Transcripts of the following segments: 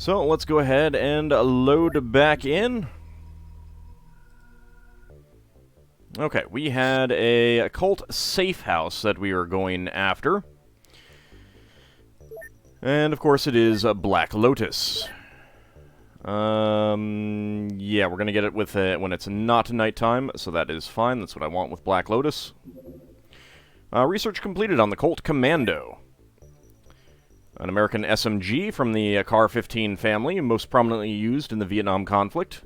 So let's go ahead and load back in. Okay, we had a cult safe house that we were going after. And of course it is a Black Lotus. Yeah, we're gonna get it with when it's not nighttime, so that is fine. That's what I want with Black Lotus. Research completed on the Colt Commando. An American SMG from the CAR-15 family, most prominently used in the Vietnam conflict.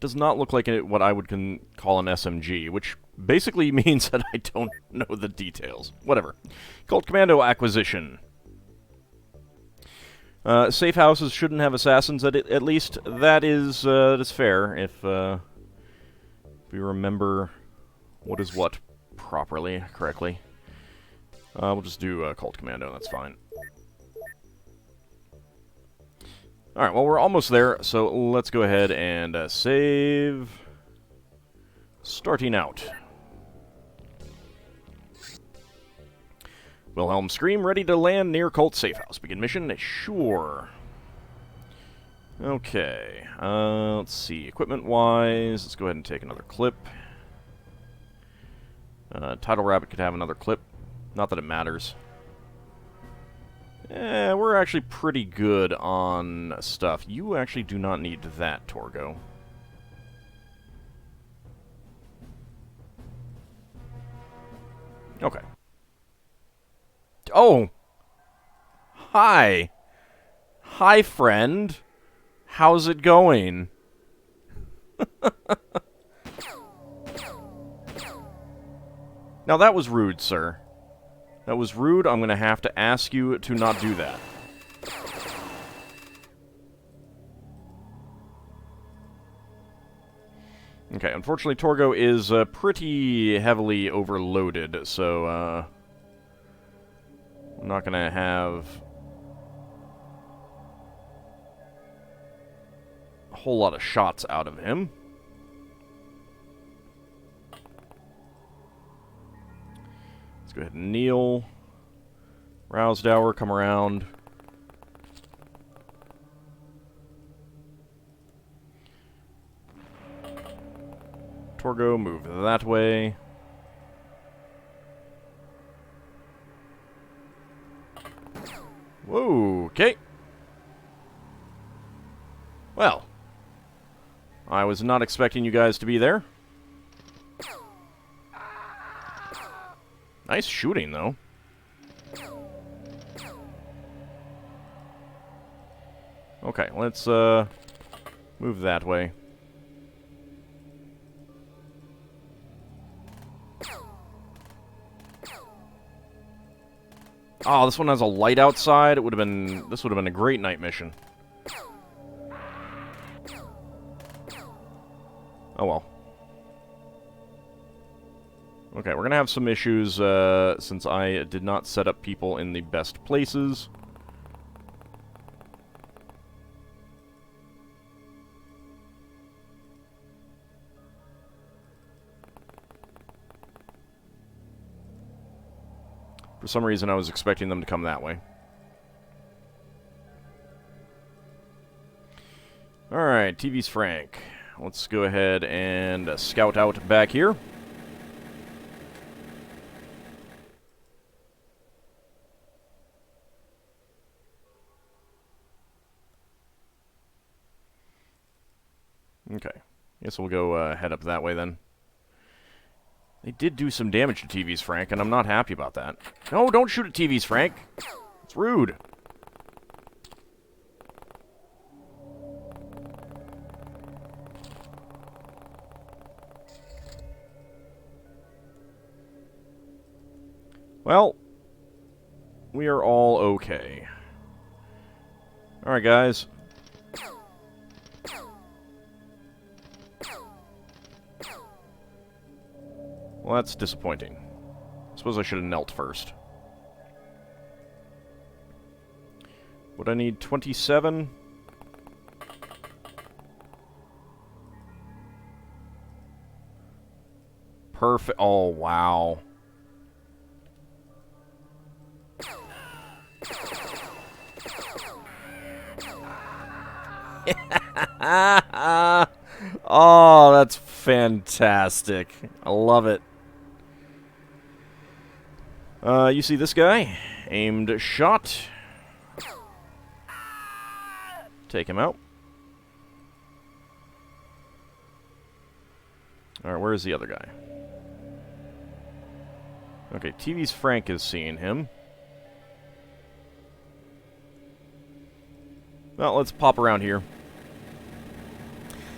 Does not look like what I would call an SMG, which basically means that I don't know the details. Whatever. Colt Commando acquisition. Safe houses shouldn't have assassins, at least. That is fair, if we remember what is what correctly. We'll just do Colt Commando, that's fine. Alright, well, we're almost there, so let's go ahead and save. Starting out. Wilhelm Scream, ready to land near Colt Safe House. Begin mission? Sure. Okay, let's see. Equipment-wise, let's go ahead and take another clip. Title Rabbit could have another clip. Not that it matters. We're actually pretty good on stuff. You actually do not need that, Torgo. Okay. Oh! Hi! Hi, friend! How's it going? Now that was rude, sir. That was rude. I'm going to have to ask you to not do that. Okay, unfortunately, Torgo is pretty heavily overloaded, so I'm not going to have a whole lot of shots out of him. Go ahead and kneel. Rousdower, come around. Torgo, move that way. Whoa, okay. Well, I was not expecting you guys to be there. Nice shooting, though. Okay, let's, move that way. Oh, this one has a light outside. This would have been a great night mission. Oh well. Okay, we're gonna have some issues, since I did not set up people in the best places. For some reason, I was expecting them to come that way. Alright, TV's Frank. Let's go ahead and scout out back here. Okay. Guess we'll go head up that way then. They did do some damage to TV's Frank, and I'm not happy about that. No, don't shoot at TV's Frank. It's rude. Well, we are all okay. Alright, guys. Well, that's disappointing. I suppose I should have knelt first. Would I need 27? Perfect. Oh, wow. Oh, that's fantastic. I love it. You see this guy? Aimed shot. Take him out. Alright, where is the other guy? Okay, TV's Frank is seeing him. Well, let's pop around here.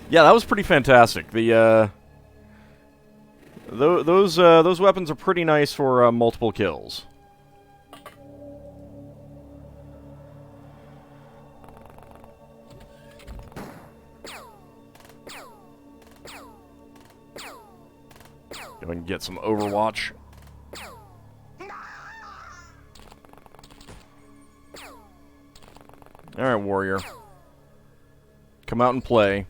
Yeah, that was pretty fantastic. The those weapons are pretty nice for multiple kills. Go and get some Overwatch. Alright, warrior. Come out and play.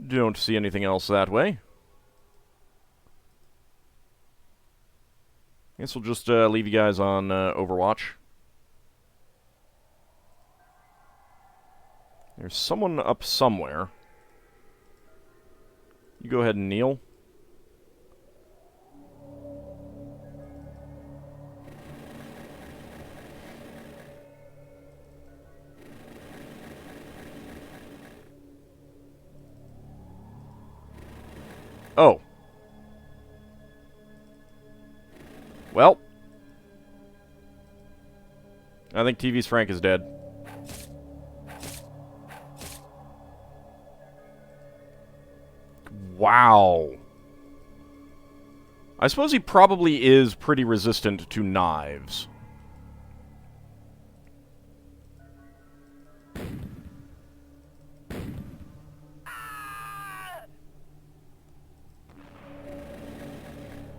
Don't see anything else that way. Guess we'll just leave you guys on Overwatch. There's someone up somewhere. You go ahead and kneel. Oh. Well. I think TV's Frank is dead. Wow. I suppose he probably is pretty resistant to knives.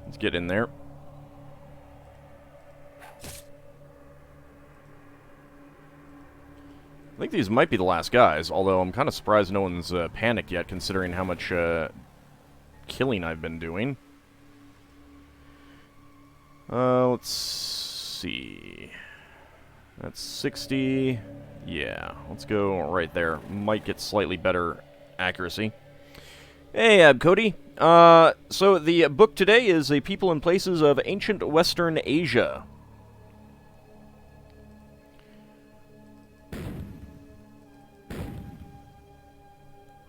Let's get in there. I think these might be the last guys, although I'm kind of surprised no one's panicked yet, considering how much killing I've been doing. Let's see. That's 60. Yeah, let's go right there. Might get slightly better accuracy. Hey, Cody. So the book today is A People and Places of Ancient Western Asia.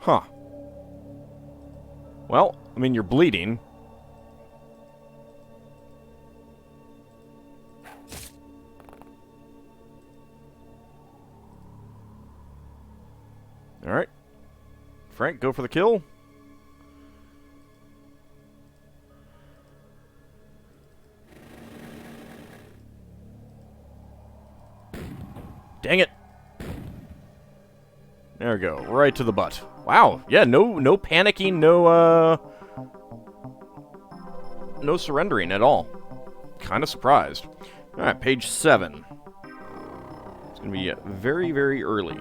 Huh. Well, I mean, you're bleeding. Alright. Frank, go for the kill. Dang it. There we go. Right to the butt. Wow. Yeah, no panicking, no surrendering at all. Kind of surprised. Alright, page 7. It's going to be very, very early.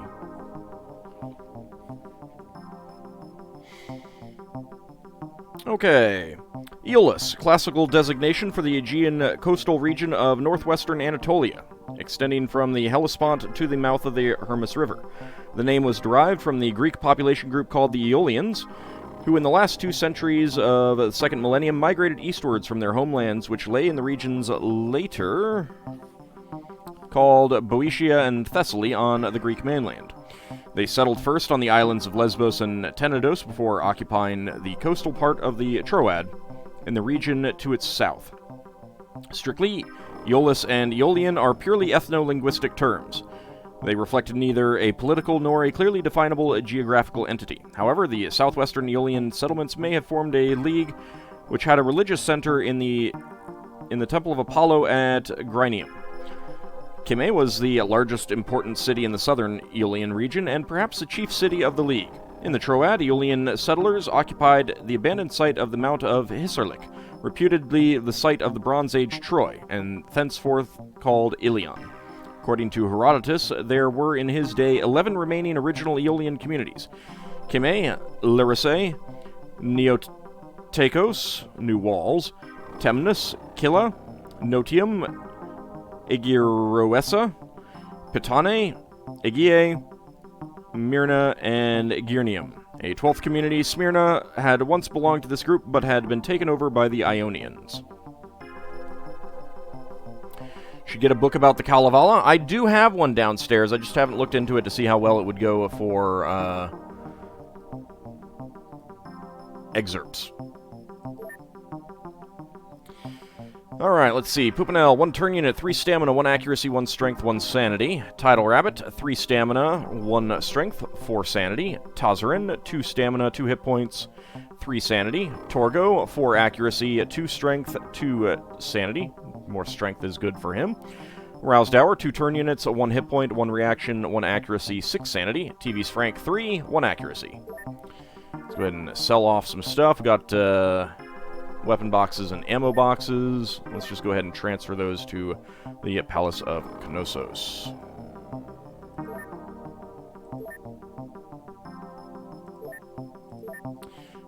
Okay. Aeolus, classical designation for the Aegean coastal region of northwestern Anatolia, extending from the Hellespont to the mouth of the Hermus River. The name was derived from the Greek population group called the Aeolians, who in the last 2 centuries of the second millennium migrated eastwards from their homelands, which lay in the regions later called Boeotia and Thessaly on the Greek mainland. They settled first on the islands of Lesbos and Tenedos before occupying the coastal part of the Troad in the region to its south. Strictly, Aeolus and Aeolian are purely ethno-linguistic terms. They reflected neither a political nor a clearly definable geographical entity. However, the southwestern Aeolian settlements may have formed a league which had a religious center in the Temple of Apollo at Gryneum. Kyme was the largest important city in the southern Aeolian region and perhaps the chief city of the league. In the Troad, Aeolian settlers occupied the abandoned site of the Mount of Hisarlik, reputedly the site of the Bronze Age Troy, and thenceforth called Ilion. According to Herodotus, there were in his day 11 remaining original Aeolian communities. Kyme, Lyrace, Neotakos, New Walls, Temnus, Killa, Notium, Aegiroessa, Pitane, Aegae, Myrna, and Gyrnium. A 12th community, Smyrna, had once belonged to this group, but had been taken over by the Ionians. Should get a book about the Kalevala. I do have one downstairs. I just haven't looked into it to see how well it would go for excerpts. Alright, let's see. Pupanel, 1 turn unit, 3 stamina, 1 accuracy, 1 strength, 1 sanity. Tidal Rabbit, 3 stamina, 1 strength, 4 sanity. Tazarin, 2 stamina, 2 hit points, 3 sanity. Torgo, 4 accuracy, 2 strength, 2 sanity. More strength is good for him. Roused Hour, 2 turn units, 1 hit point, 1 reaction, 1 accuracy, 6 sanity. TV's Frank, 3, 1 accuracy. Let's go ahead and sell off some stuff. We got weapon boxes and ammo boxes. Let's just go ahead and transfer those to the Palace of Knossos.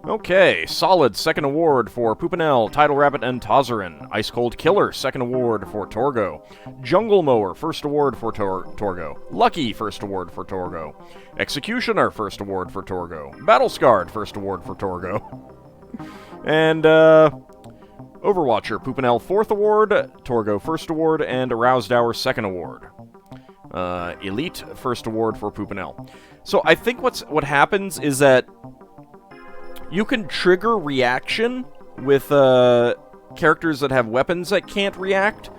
Okay, solid second award for Pupanel, Tidal Rabbit, and Tazarin. Ice Cold Killer, second award for Torgo. Jungle Mower, first award for Torgo. Lucky, first award for Torgo. Executioner, first award for Torgo. Battle Scarred, first award for Torgo. And, Overwatcher, Pupanel, 4th award, Torgo, 1st award, and Aroused Hour, 2nd award. Elite, 1st award for Pupanel. So I think what happens is that you can trigger reaction with, characters that have weapons that can't react,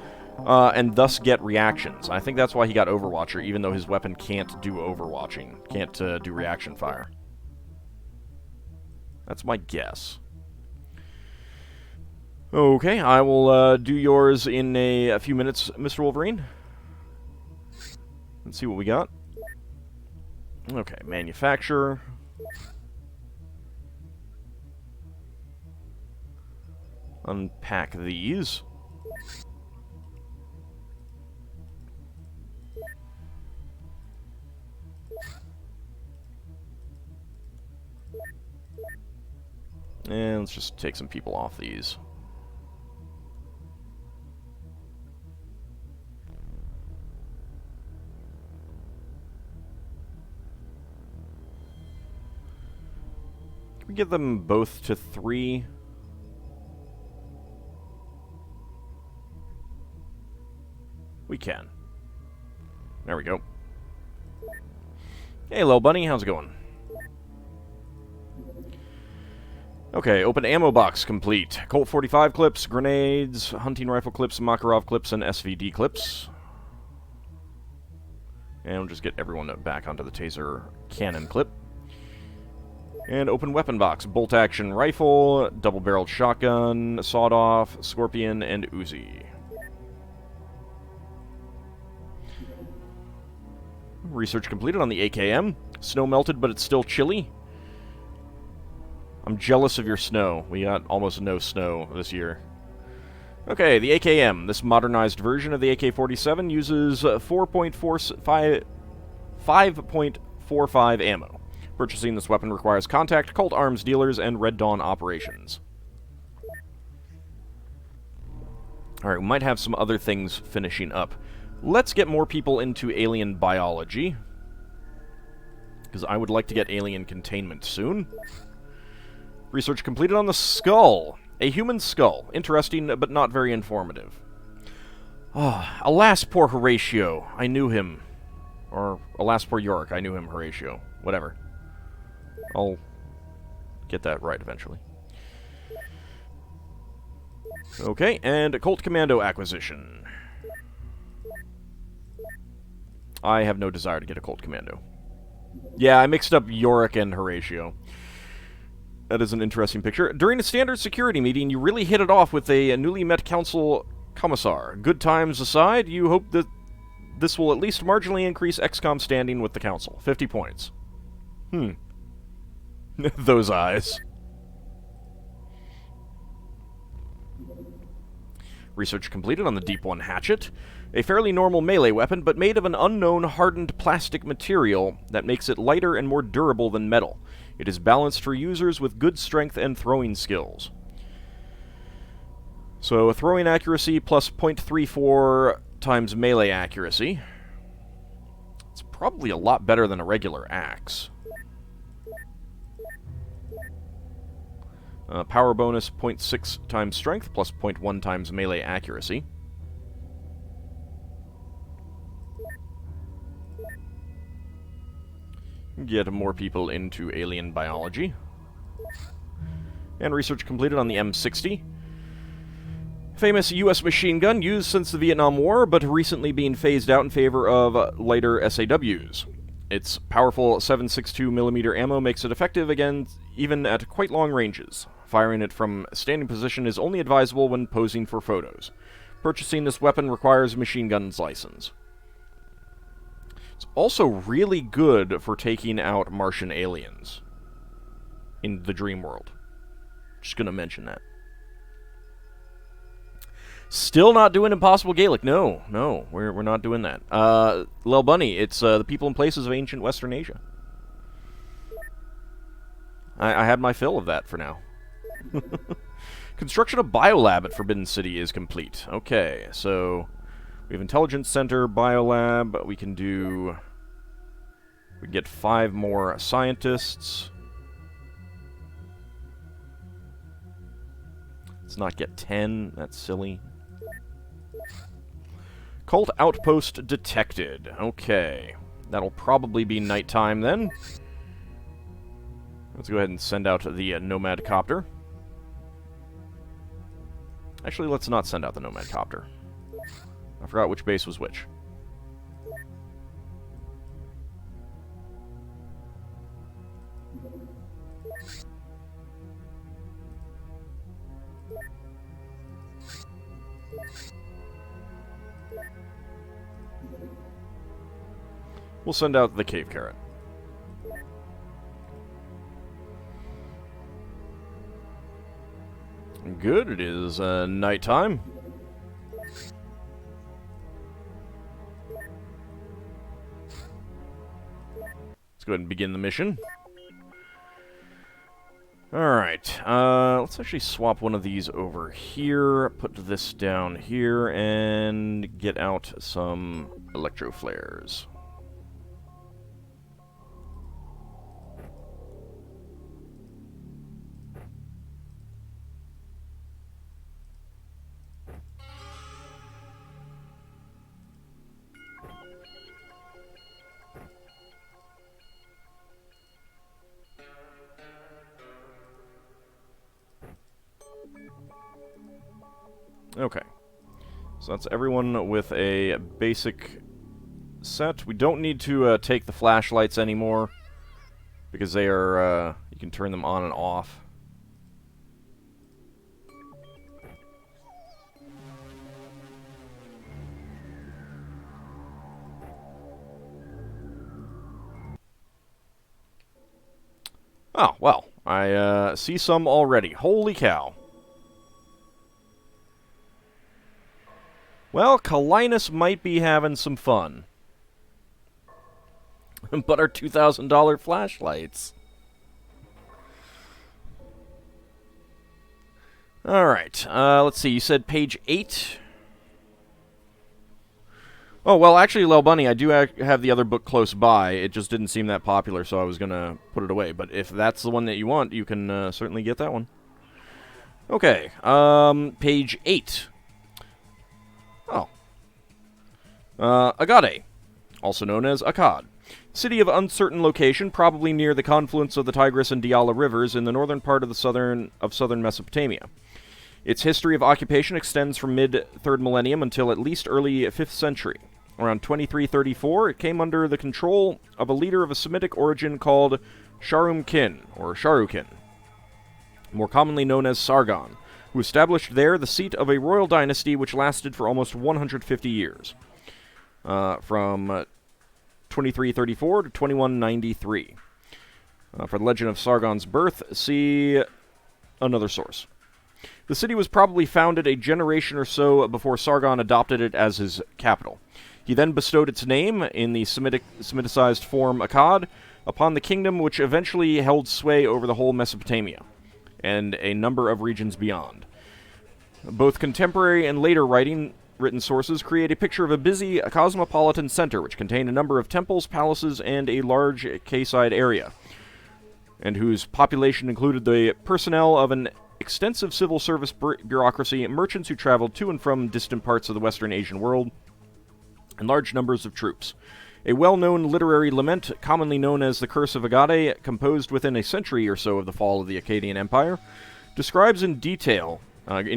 and thus get reactions. I think that's why he got Overwatcher, even though his weapon can't do overwatching, can't, do reaction fire. That's my guess. Okay, I will do yours in a few minutes, Mr. Wolverine. Let's see what we got. Okay, manufacturer. Unpack these. And let's just take some people off these. Can we get them both to 3? We can. There we go. Hey, little bunny, how's it going? Okay, open ammo box complete. Colt 45 clips, grenades, hunting rifle clips, Makarov clips, and SVD clips. And we'll just get everyone back onto the taser cannon clip. And open weapon box. Bolt action rifle, double-barreled shotgun, sawed-off, scorpion, and Uzi. Research completed on the AKM. Snow melted, but it's still chilly. I'm jealous of your snow. We got almost no snow this year. Okay, the AKM. This modernized version of the AK-47 uses 5.45 ammo. Purchasing this weapon requires contact Colt Arms dealers and Red Dawn operations. Alright, we might have some other things finishing up. Let's get more people into alien biology, because I would like to get alien containment soon. Research completed on the skull. A human skull. Interesting, but not very informative. Ah, alas, poor Horatio. I knew him. Or, alas, poor Yorick. I knew him, Horatio. Whatever. I'll get that right eventually. Okay, and a Colt Commando acquisition. I have no desire to get a Colt Commando. Yeah, I mixed up Yorick and Horatio. That is an interesting picture. During a standard security meeting, you really hit it off with a newly met council commissar. Good times aside, you hope that this will at least marginally increase XCOM standing with the council. 50 points. Those eyes. Research completed on the Deep One hatchet. A fairly normal melee weapon, but made of an unknown hardened plastic material that makes it lighter and more durable than metal. It is balanced for users with good strength and throwing skills. So, throwing accuracy plus 0.34 times melee accuracy. It's probably a lot better than a regular axe. Power bonus 0.6 times strength plus 0.1 times melee accuracy. Get more people into alien biology. And research completed on the M60. Famous U.S. machine gun used since the Vietnam War, but recently being phased out in favor of lighter SAWs. Its powerful 7.62mm ammo makes it effective again, even at quite long ranges. Firing it from a standing position is only advisable when posing for photos. Purchasing this weapon requires a machine gun's license. It's also really good for taking out Martian aliens in the dream world. Just gonna mention that. Still not doing Impossible Gaelic. No, we're not doing that. Lel Bunny, it's the people and places of ancient Western Asia. I had my fill of that for now. Construction of Biolab at Forbidden City is complete. Okay, so we have Intelligence Center, Biolab. We can get 5 more scientists. Let's not get 10. That's silly. Cult outpost detected. Okay. That'll probably be nighttime then. Let's go ahead and send out the Nomad Copter. Actually, let's not send out the Nomad Copter. I forgot which base was which. We'll send out the Cave Carrot. Good, it is nighttime. Let's go ahead and begin the mission. Alright, let's actually swap one of these over here, put this down here, and get out some electro flares. Okay, so that's everyone with a basic set. We don't need to take the flashlights anymore, because they are, you can turn them on and off. Oh, well, I see some already. Holy cow. Well, Kalinus might be having some fun. But our $2,000 flashlights. Alright, let's see, you said page 8? Oh, well, actually, Lel Bunny, I do have the other book close by. It just didn't seem that popular, so I was going to put it away. But if that's the one that you want, you can certainly get that one. Okay, page 8. Oh. Agade, also known as Agade. City of uncertain location, probably near the confluence of the Tigris and Diyala rivers in the northern part of the southern Mesopotamia. Its history of occupation extends from mid-3rd millennium until at least early 5th century. Around 2334, it came under the control of a leader of a Semitic origin called Shahrumkin, or Shahrukhin, more commonly known as Sargon, who established there the seat of a royal dynasty which lasted for almost 150 years, from 2334 to 2193. For the legend of Sargon's birth, see another source. The city was probably founded a generation or so before Sargon adopted it as his capital. He then bestowed its name, in the Semiticized form Akkad, upon the kingdom which eventually held sway over the whole Mesopotamia, and a number of regions beyond. Both contemporary and later written sources create a picture of a busy, cosmopolitan center which contained a number of temples, palaces, and a large quayside area, and whose population included the personnel of an extensive civil service bureaucracy, merchants who traveled to and from distant parts of the Western Asian world, and large numbers of troops. A well-known literary lament, commonly known as the Curse of Agade, composed within a century or so of the fall of the Akkadian Empire, describes in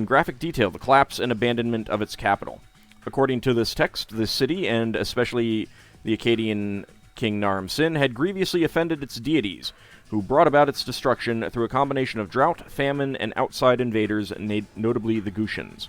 graphic detail, the collapse and abandonment of its capital. According to this text, the city, and especially the Akkadian king Naram-Sin, had grievously offended its deities, who brought about its destruction through a combination of drought, famine, and outside invaders, notably the Gushans.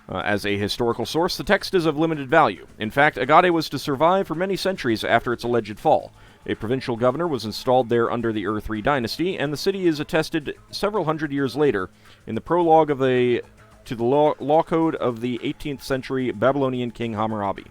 As a historical source, the text is of limited value. In fact, Agade was to survive for many centuries after its alleged fall. A provincial governor was installed there under the Ur-3 dynasty, and the city is attested several hundred years later in the prologue to the law code of the 18th century Babylonian king Hammurabi.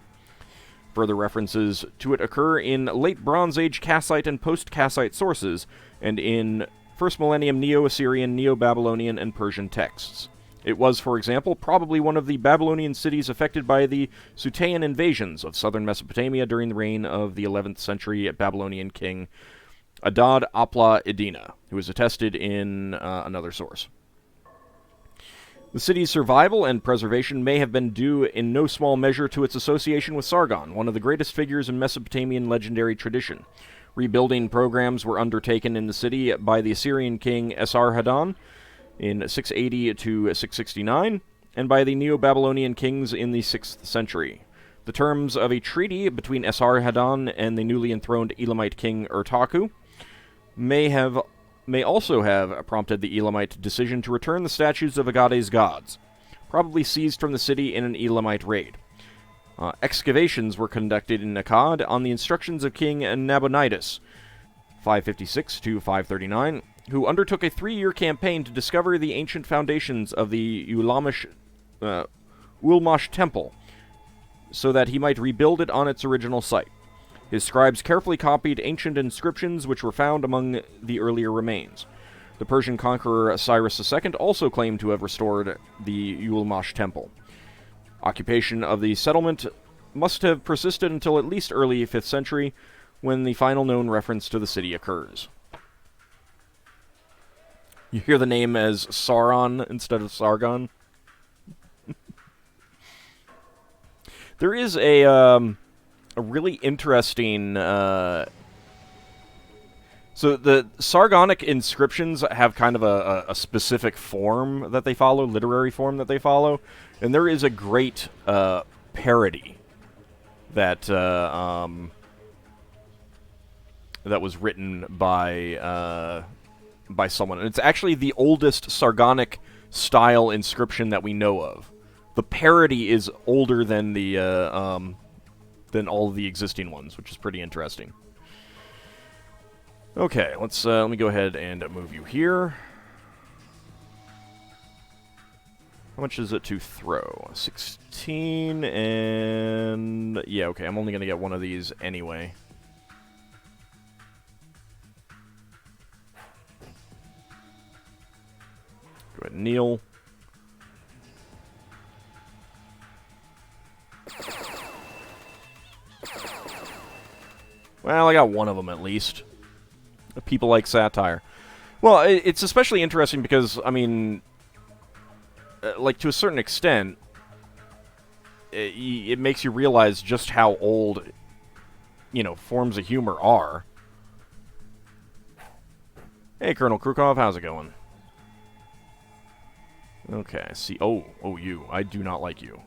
Further references to it occur in late Bronze Age Kassite and post-Kassite sources, and in first millennium Neo-Assyrian, Neo-Babylonian, and Persian texts. It was, for example, probably one of the Babylonian cities affected by the Sutean invasions of southern Mesopotamia during the reign of the 11th century Babylonian king Adad Apla Iddina, who is attested in another source. The city's survival and preservation may have been due in no small measure to its association with Sargon, one of the greatest figures in Mesopotamian legendary tradition. Rebuilding programs were undertaken in the city by the Assyrian king Esarhaddon in 680 to 669, and by the Neo-Babylonian kings in the 6th century. The terms of a treaty between Esarhaddon and the newly enthroned Elamite king Urtaku may also have prompted the Elamite decision to return the statues of Agade's gods, probably seized from the city in an Elamite raid. Excavations were conducted in Akkad on the instructions of King Nabonidus, 556 to 539, who undertook a 3-year campaign to discover the ancient foundations of the Ulmash temple, so that he might rebuild it on its original site. His scribes carefully copied ancient inscriptions which were found among the earlier remains. The Persian conqueror Cyrus II also claimed to have restored the Ulmash temple. Occupation of the settlement must have persisted until at least early 5th century, when the final known reference to the city occurs. You hear the name as Sauron instead of Sargon. There is a really interesting... So the Sargonic inscriptions have kind of a specific form that they follow, literary form that they follow, and there is a great parody that that was written by someone. And it's actually the oldest Sargonic style inscription that we know of. The parody is older than the than all of the existing ones, which is pretty interesting. Okay, let me go ahead and move you here. How much is it to throw? 16, and... yeah, okay, I'm only going to get one of these anyway. Go ahead and kneel. Well, I got one of them at least. People like satire. Well, it's especially interesting because, I mean, like, to a certain extent, it makes you realize just how old, you know, forms of humor are. Hey, Colonel Krukov, how's it going? Okay, see. Oh, you. I do not like you.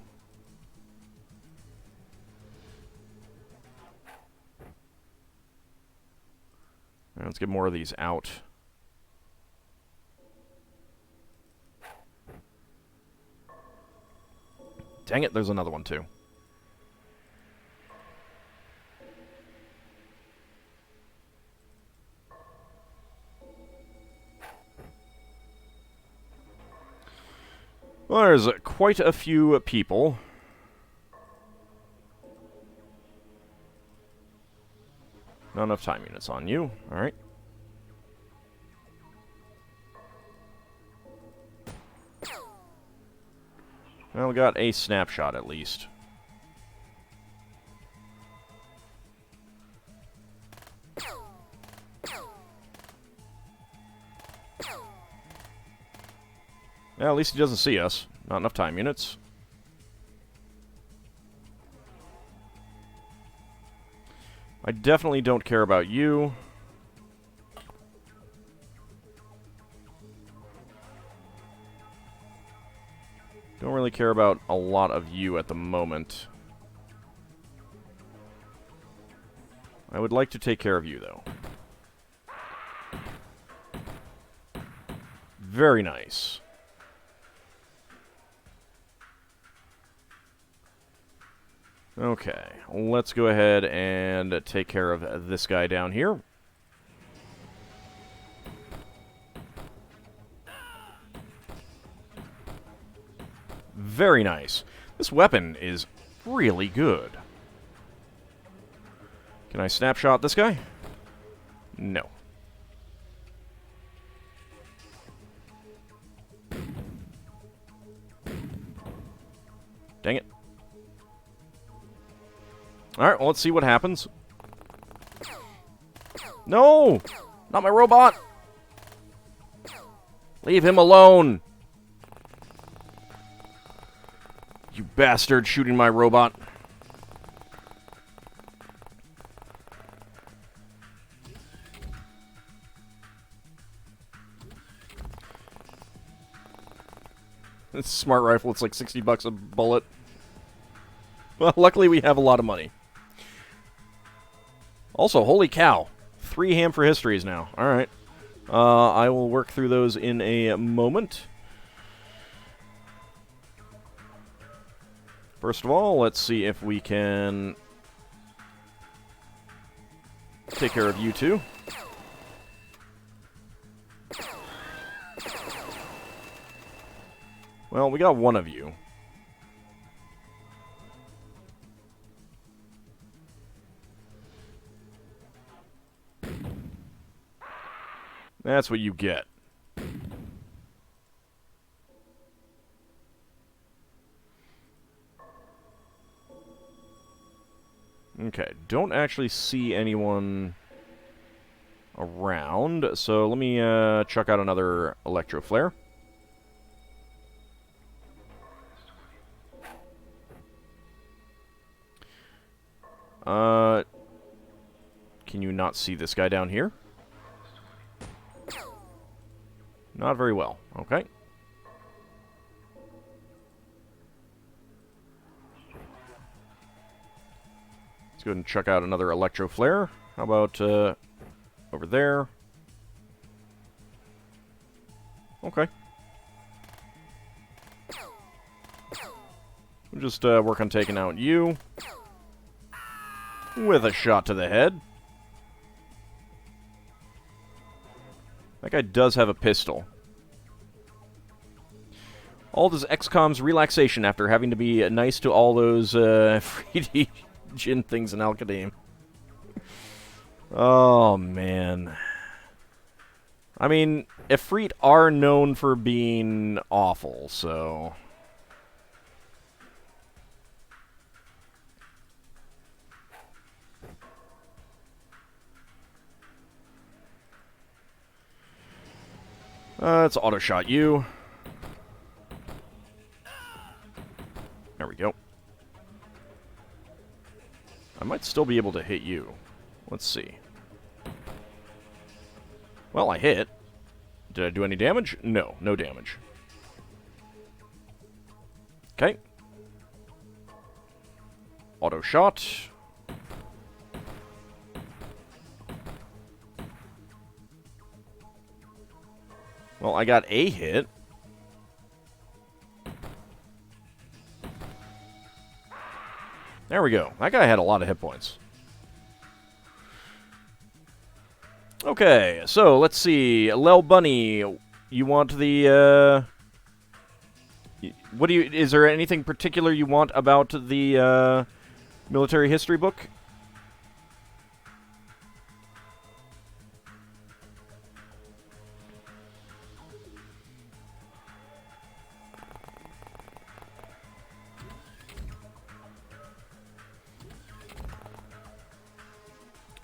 Right, let's get more of these out. Dang it, there's another one too. Well, there's quite a few people. Not enough time units on you. Alright. Well, we got a snapshot at least. Well, at least he doesn't see us. Not enough time units. I definitely don't care about you. Don't really care about a lot of you at the moment. I would like to take care of you, though. Very nice. Okay, let's go ahead and take care of this guy down here. Very nice. This weapon is really good. Can I snapshot this guy? No. Dang it. Alright, well, let's see what happens. No! Not my robot! Leave him alone! You bastard shooting my robot. This smart rifle, it's like 60 bucks a bullet. Well, luckily we have a lot of money. Also, holy cow. 3 ham for histories now. Alright. I will work through those in a moment. First of all, let's see if we can take care of you two. Well, we got one of you. That's what you get. Okay, don't actually see anyone around, so let me chuck out another electro flare. Can you not see this guy down here? Not very well. Okay. Let's go ahead and chuck out another electro flare. How about over there? Okay. We'll just work on taking out you. With a shot to the head. That guy does have a pistol. All this XCOM's relaxation after having to be nice to all those free gin things in Agade. Oh, man. I mean, Efreet are known for being awful, so... let's auto-shot you. There we go. I might still be able to hit you. Let's see. Well, I hit. Did I do any damage? No, no damage. Okay. Auto-shot. Well, I got a hit. There we go. That guy had a lot of hit points. Okay, so let's see. Lel Bunny, you want the What do you? Is there anything particular you want about the military history book?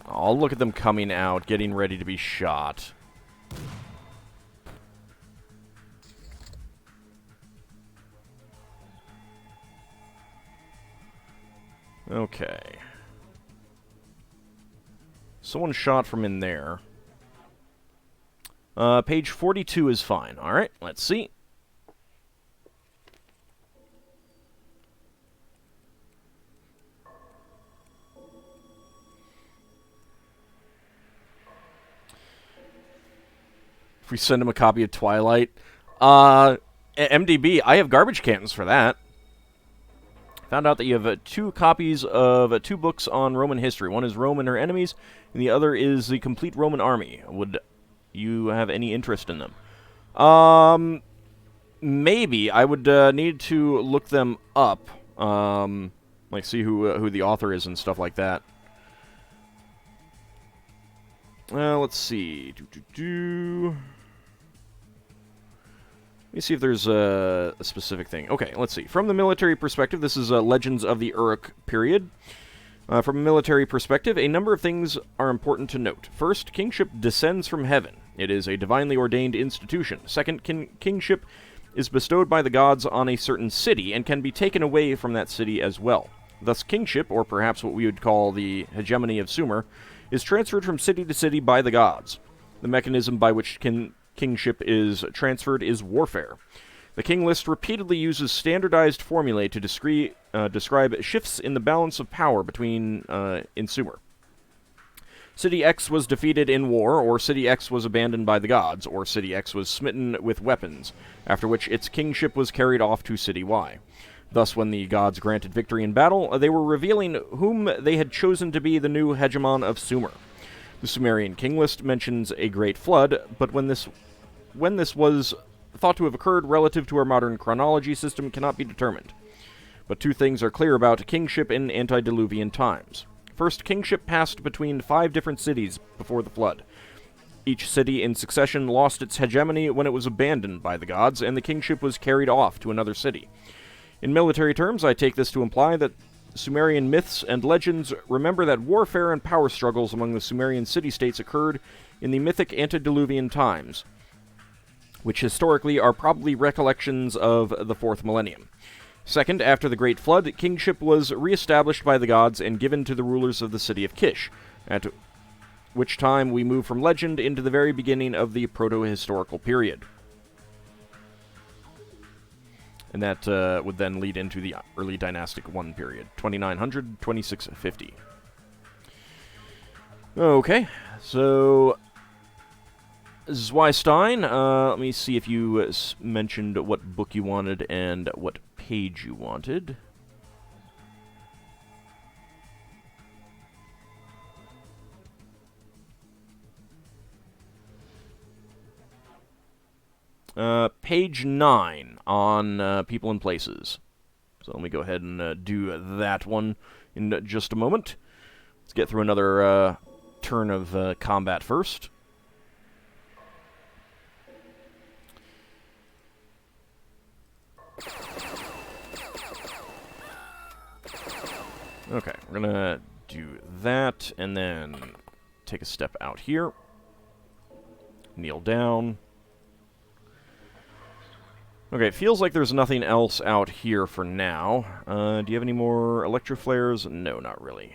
I'll look at them coming out, getting ready to be shot. Okay. Someone shot from in there. Page 42 is fine. Alright, let's see. If we send him a copy of Twilight. MDB, I have garbage cans for that. Found out that you have 2 copies of 2 books on Roman history. One is Rome and Her Enemies, and the other is The Complete Roman Army. Would you have any interest in them? Maybe. I would need to look them up. Like, see who the author is and stuff like that. Let's see. Let me see if there's a specific thing. Okay, let's see. From the military perspective, this is Legends of the Uruk period. From a military perspective, a number of things are important to note. First, kingship descends from heaven. It is a divinely ordained institution. Second, kingship is bestowed by the gods on a certain city and can be taken away from that city as well. Thus, kingship, or perhaps what we would call the hegemony of Sumer, is transferred from city to city by the gods. The mechanism by which kingship is transferred is warfare. The king list repeatedly uses standardized formulae to describe shifts in the balance of power between in Sumer. City X was defeated in war, or City X was abandoned by the gods, or City X was smitten with weapons, after which its kingship was carried off to City Y. Thus, when the gods granted victory in battle, they were revealing whom they had chosen to be the new hegemon of Sumer. The Sumerian king list mentions a great flood, but when this was thought to have occurred relative to our modern chronology system cannot be determined. But 2 things are clear about kingship in antediluvian times. First, kingship passed between 5 different cities before the flood. Each city in succession lost its hegemony when it was abandoned by the gods, and the kingship was carried off to another city. In military terms, I take this to imply that Sumerian myths and legends remember that warfare and power struggles among the Sumerian city-states occurred in the mythic antediluvian times, which historically are probably recollections of the 4th millennium. Second, after the Great Flood, kingship was re-established by the gods and given to the rulers of the city of Kish, at which time we move from legend into the very beginning of the proto-historical period. And that would then lead into the early dynastic 1 period, 2900-2650. Okay, so Zweistein, let me see if you mentioned what book you wanted and what page you wanted. Page 9 on People and Places. So let me go ahead and do that one in just a moment. Let's get through another turn of combat first. Okay, we're gonna do that, and then take a step out here. Kneel down. Okay, it feels like there's nothing else out here for now. Do you have any more electroflares? No, not really.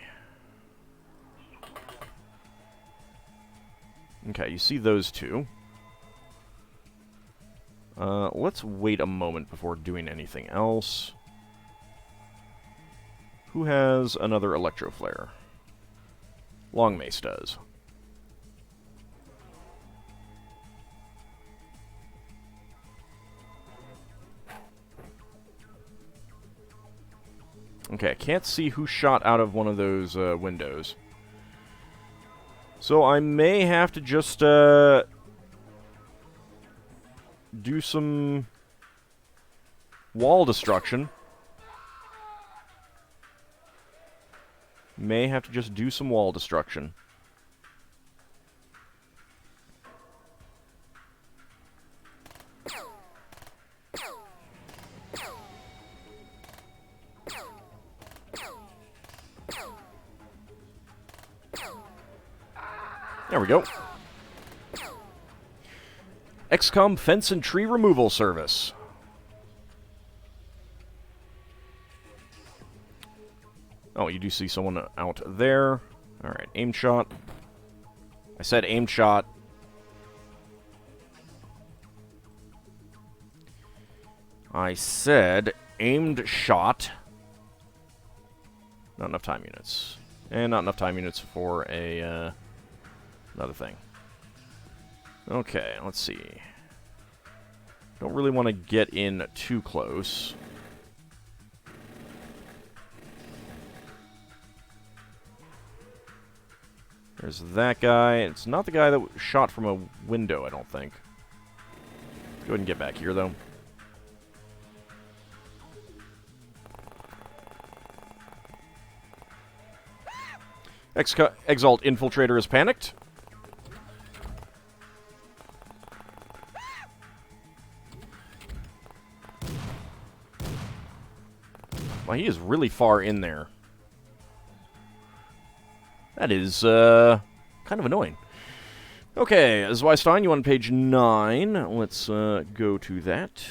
Okay, you see those 2. Let's wait a moment before doing anything else. Who has another electroflare? Longmace does. Okay, I can't see who shot out of one of those windows. So I may have to just do some... Wall destruction. May have to just do some wall destruction. There we go. XCOM Fence and Tree Removal Service. Oh, you do see someone out there. Alright, aim shot. I said aim shot. I said aimed shot. Not enough time units. And not enough time units for a, another thing. Okay, let's see. Don't really want to get in too close. There's that guy. It's not the guy that shot from a window, I don't think. Go ahead and get back here, though. Exalt Infiltrator is panicked. Well, he is really far in there. That is, kind of annoying. Okay, Zweistein, you on page 9. Let's, go to that.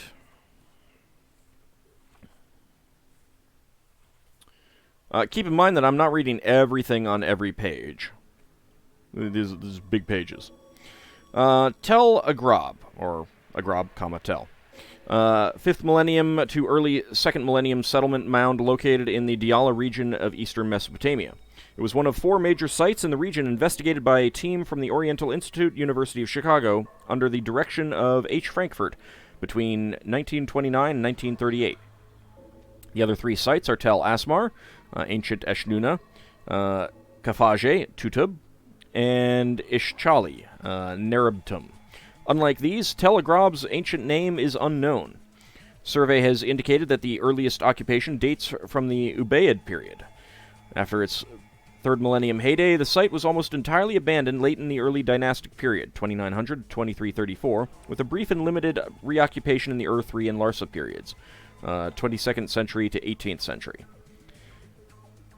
Keep in mind that I'm not reading everything on every page. These big pages. Tel Agrab, or Agrab, comma, Tel. 5th millennium to early 2nd millennium settlement mound located in the Diyala region of eastern Mesopotamia. It was one of 4 major sites in the region investigated by a team from the Oriental Institute, University of Chicago, under the direction of H. Frankfurt between 1929 and 1938. The other 3 sites are Tel Asmar, ancient Eshnuna, Kafaje, Tutub, and Ishchali, Nerabtum. Unlike these, Tel Agrab's ancient name is unknown. Survey has indicated that the earliest occupation dates from the Ubaid period. After its 3rd millennium heyday, the site was almost entirely abandoned late in the early dynastic period, 2900 to 2334, with a brief and limited reoccupation in the Ur III and Larsa periods, 22nd century to 18th century.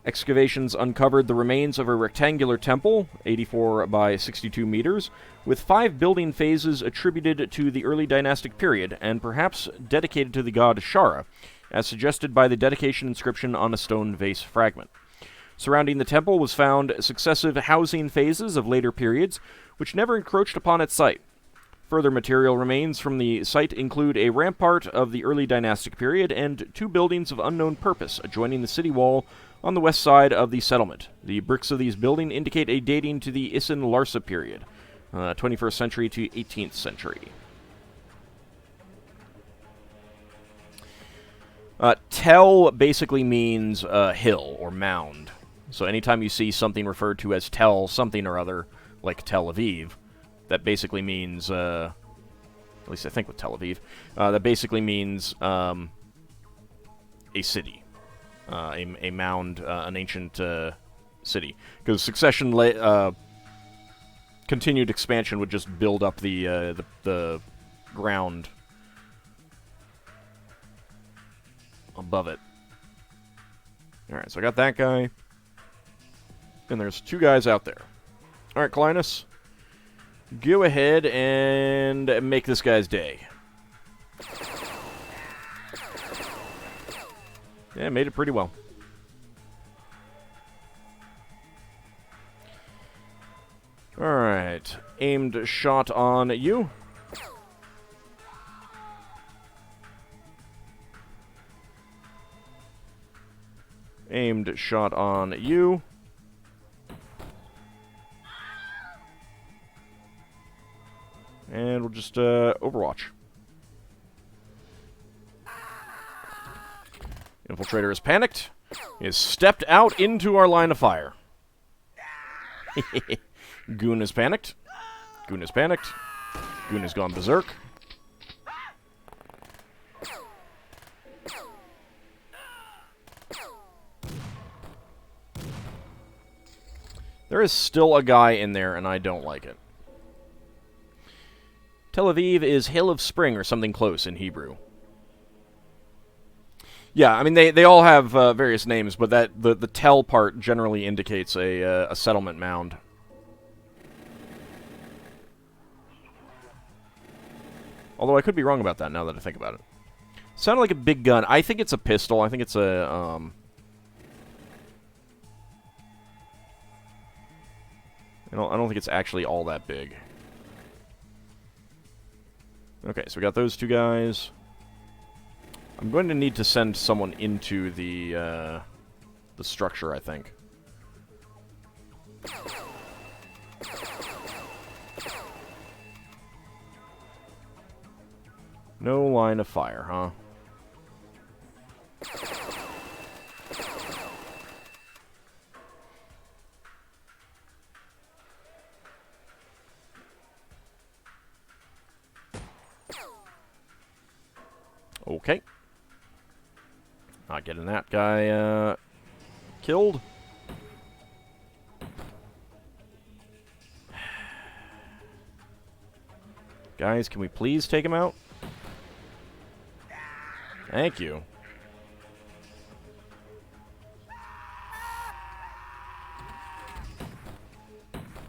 Excavations uncovered the remains of a rectangular temple, 84 by 62 meters, with 5 building phases attributed to the early dynastic period, and perhaps dedicated to the god Shara, as suggested by the dedication inscription on a stone vase fragment. Surrounding the temple was found successive housing phases of later periods, which never encroached upon its site. Further material remains from the site include a rampart of the early dynastic period and 2 buildings of unknown purpose adjoining the city wall on the west side of the settlement. The bricks of these buildings indicate a dating to the Isin Larsa period, 21st century to 18th century. Tel basically means hill or mound. So anytime you see something referred to as Tel something or other, like Tel Aviv, that basically means, at least I think with Tel Aviv, that basically means a city, a mound, an ancient city. Because succession, continued expansion would just build up the ground above it. Alright, so I got that guy. And there's 2 guys out there. Alright, Clinus. Go ahead and make this guy's day. Yeah, made it pretty well. Alright. Aimed shot on you. Aimed shot on you. And we'll just, Overwatch. Infiltrator is panicked. He has stepped out into our line of fire. Goon is panicked. Goon is panicked. Goon has gone berserk. There is still a guy in there, and I don't like it. Tel Aviv is Hill of Spring or something close in Hebrew. Yeah, I mean, they all have various names, but the Tel part generally indicates a settlement mound. Although I could be wrong about that now that I think about it. Sounded like a big gun. I think it's a pistol. I think it's a, I don't think it's actually all that big. Okay, so we got those two guys. I'm going to need to send someone into the structure, I think. No line of fire, huh? Okay. Not getting that guy killed. Guys, can we please take him out? Thank you.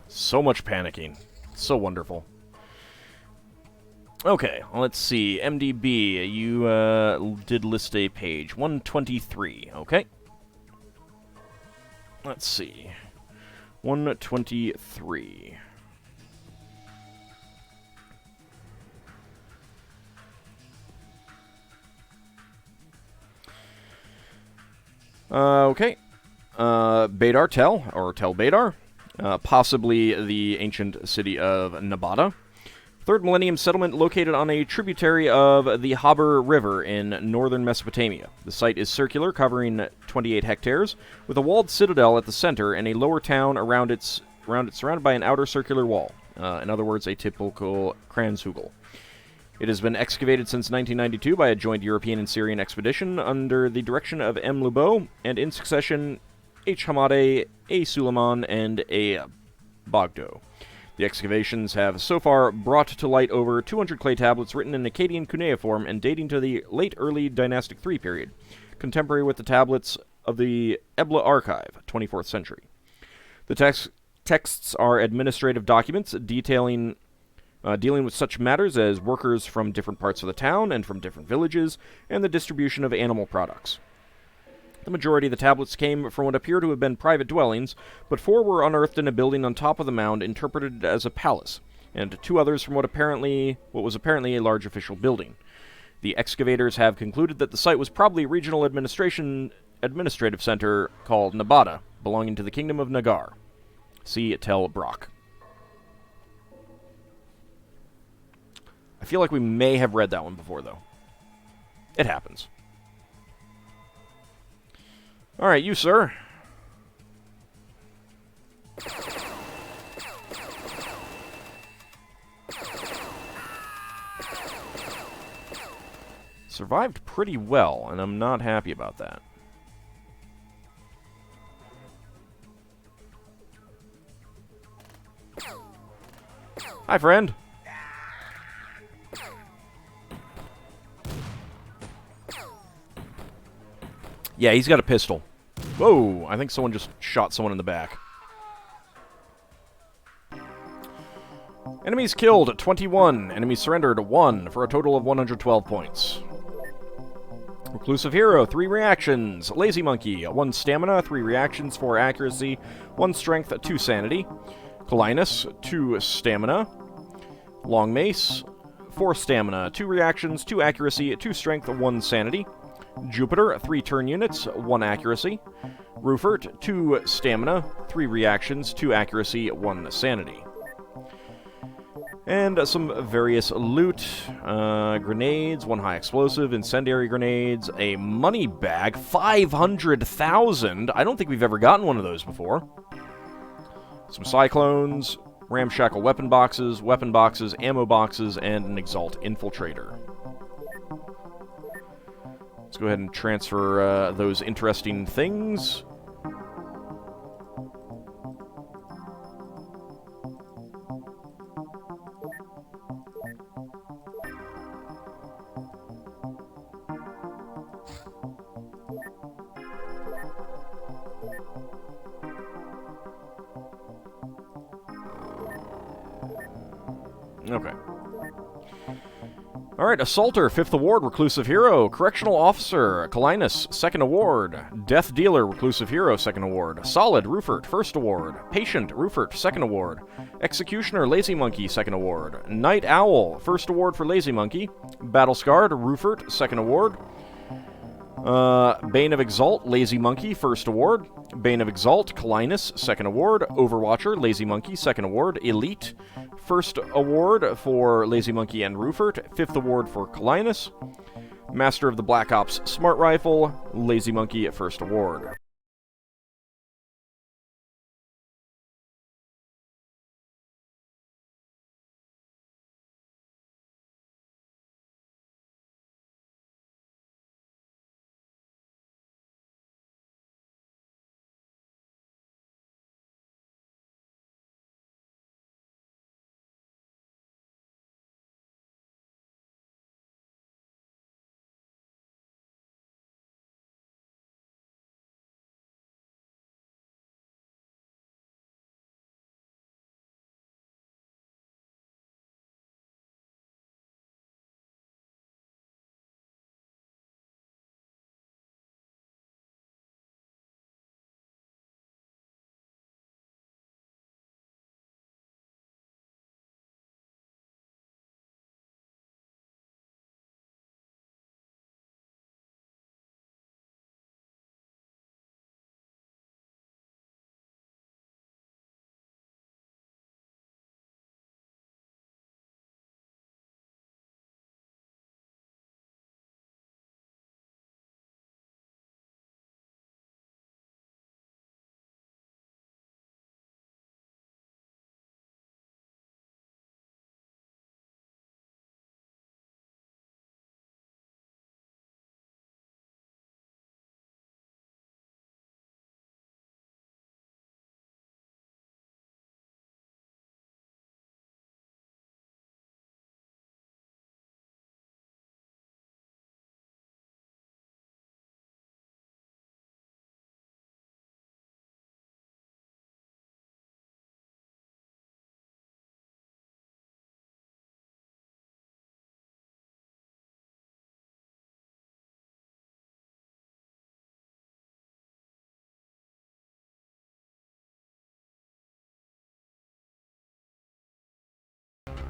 So much panicking. So wonderful. Okay, let's see. MDB, you did list a page. 123, okay. Let's see. 123. Okay. Badar Tel, or Tel Badar. Possibly the ancient city of Nabata. Third millennium settlement located on a tributary of the Haber River in northern Mesopotamia. The site is circular, covering 28 hectares, with a walled citadel at the center and a lower town around it surrounded by an outer circular wall. In other words, a typical Kranshugel. It has been excavated since 1992 by a joint European and Syrian expedition under the direction of M. Lubo, and in succession H. Hamadeh, A. Suleiman, and A. Bogdo. The excavations have so far brought to light over 200 clay tablets written in Akkadian cuneiform and dating to the late early Dynastic III period, contemporary with the tablets of the Ebla Archive, 24th century. The texts are administrative documents dealing with such matters as workers from different parts of the town and from different villages, and the distribution of animal products. The majority of the tablets came from what appear to have been private dwellings, but 4 were unearthed in a building on top of the mound interpreted as a palace, and 2 others from what was apparently a large official building. The excavators have concluded that the site was probably a regional administrative center called Nabata, belonging to the Kingdom of Nagar. See Tel Brock. I feel like we may have read that one before, though. It happens. Alright, you, sir. Survived pretty well, and I'm not happy about that. Hi, friend. Yeah, he's got a pistol. Whoa, I think someone just shot someone in the back. Enemies killed, 21. Enemies surrendered, 1, for a total of 112 points. Reclusive Hero, 3 reactions. Lazy Monkey, 1 stamina, 3 reactions, 4 accuracy, 1 strength, 2 sanity. Colinus, 2 stamina. Long Mace, 4 stamina, 2 reactions, 2 accuracy, 2 strength, 1 sanity. Jupiter, 3 turn units, 1 accuracy. Rufert, 2 stamina, 3 reactions, 2 accuracy, 1 sanity. And some various loot. Grenades, 1 high explosive, incendiary grenades, a money bag, 500,000. I don't think we've ever gotten one of those before. Some cyclones, ramshackle weapon boxes, ammo boxes, and an Exalt Infiltrator. Let's go ahead and transfer those interesting things. Okay. Alright, Assaulter, 5th Award, Reclusive Hero. Correctional Officer, Kalinus, 2nd Award. Death Dealer, Reclusive Hero, 2nd Award. Solid, Rufert, 1st Award. Patient, Rufert, 2nd Award. Executioner, Lazy Monkey, 2nd Award. Night Owl, 1st Award for Lazy Monkey. Battle Scarred, Rufert, 2nd Award. Bane of Exalt, Lazy Monkey, 1st Award. Bane of Exalt, Kalinus, 2nd Award. Overwatcher, Lazy Monkey, 2nd Award. Elite, 1st Award for Lazy Monkey and Rufert. 5th Award for Kalinus. Master of the Black Ops Smart Rifle, Lazy Monkey, 1st Award.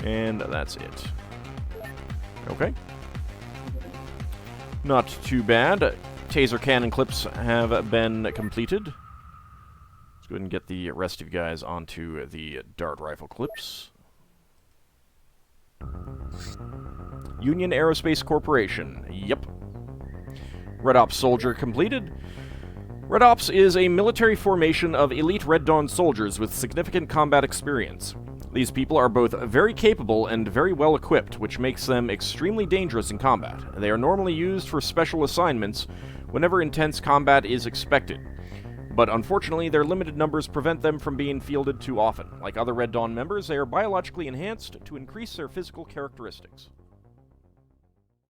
And that's it. Okay. Not too bad. Taser cannon clips have been completed. Let's go ahead and get the rest of you guys onto the dart rifle clips. Union Aerospace Corporation. Yep. Red Ops Soldier completed. Red Ops is a military formation of elite Red Dawn soldiers with significant combat experience. These people are both very capable and very well equipped, which makes them extremely dangerous in combat. They are normally used for special assignments whenever intense combat is expected. But unfortunately, their limited numbers prevent them from being fielded too often. Like other Red Dawn members, they are biologically enhanced to increase their physical characteristics.